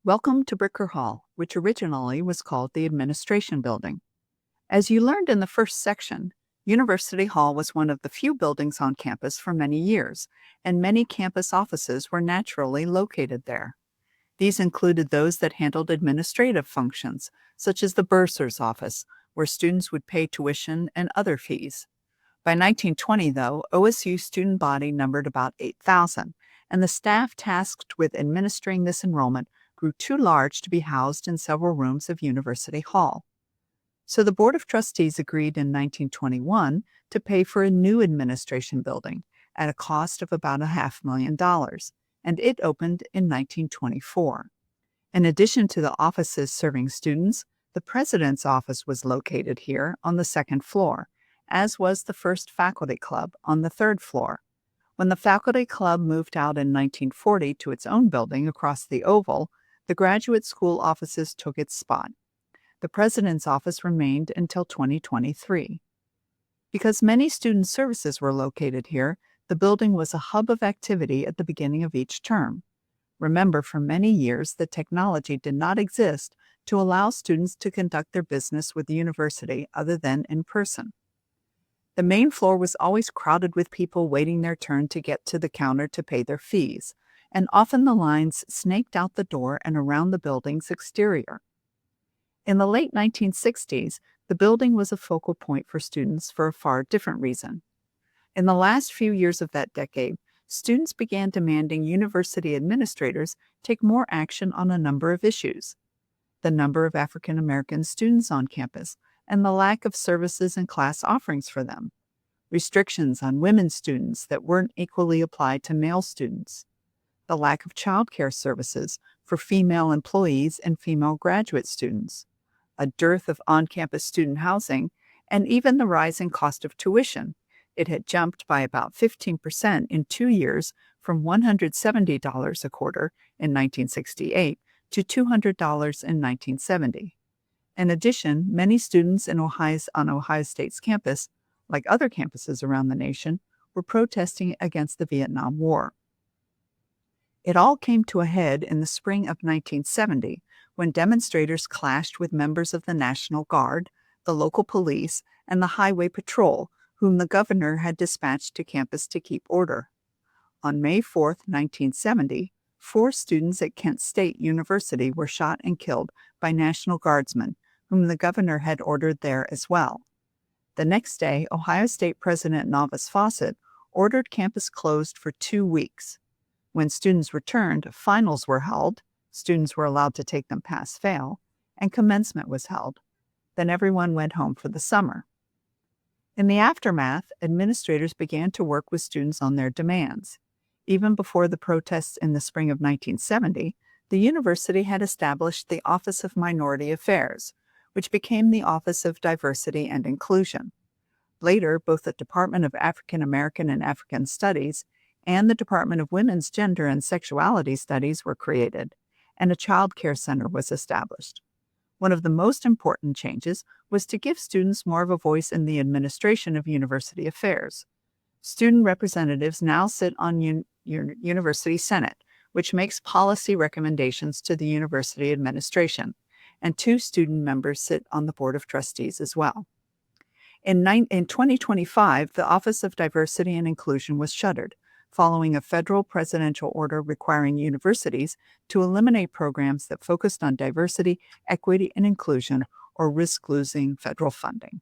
Welcome to Bricker Hall, which originally was called the Administration Building. As you learned in the first section, University Hall was one of the few buildings on campus for many years, and many campus offices were naturally located there. These included those that handled administrative functions, such as the bursar's office, where students would pay tuition and other fees. By 1920, though, OSU's student body numbered about 8,000, and the staff tasked with administering this enrollment grew too large to be housed in several rooms of University Hall. So the Board of Trustees agreed in 1921 to pay for a new administration building at a cost of about $500,000, and it opened in 1924. In addition to the offices serving students, the president's office was located here on the second floor, as was the first faculty club on the third floor. When the faculty club moved out in 1940 to its own building across the Oval, the graduate school offices took its spot. The president's office remained until 2023. Because many student services were located here, the building was a hub of activity at the beginning of each term. Remember, for many years, the technology did not exist to allow students to conduct their business with the university other than in person. The main floor was always crowded with people waiting their turn to get to the counter to pay their fees, and often the lines snaked out the door and around the building's exterior. In the late 1960s, the building was a focal point for students for a far different reason. In the last few years of that decade, students began demanding university administrators take more action on a number of issues: the number of African American students on campus and the lack of services and class offerings for them, restrictions on women students that weren't equally applied to male students, the lack of childcare services for female employees and female graduate students, a dearth of on-campus student housing, and even the rising cost of tuition. It had jumped by about 15% in 2 years, from $170 a quarter in 1968 to $200 in 1970. In addition, many students on Ohio State's campus, like other campuses around the nation, were protesting against the Vietnam War. It all came to a head in the spring of 1970 when demonstrators clashed with members of the National Guard, the local police, and the Highway Patrol, whom the governor had dispatched to campus to keep order. On May 4, 1970, 4 students at Kent State University were shot and killed by National Guardsmen, whom the governor had ordered there as well. The next day, Ohio State President Novus Fawcett ordered campus closed for 2 weeks. When students returned, finals were held, students were allowed to take them pass-fail, and commencement was held. Then everyone went home for the summer. In the aftermath, administrators began to work with students on their demands. Even before the protests in the spring of 1970, the university had established the Office of Minority Affairs, which became the Office of Diversity and Inclusion. Later, both the Department of African American and African Studies and the Department of Women's Gender and Sexuality Studies were created, and a child care center was established. One of the most important changes was to give students more of a voice in the administration of university affairs. Student representatives now sit on University Senate, which makes policy recommendations to the university administration, and 2 student members sit on the Board of Trustees as well. In 2025, the Office of Diversity and Inclusion was shuttered, following a federal presidential order requiring universities to eliminate programs that focused on diversity, equity, and inclusion, or risk losing federal funding.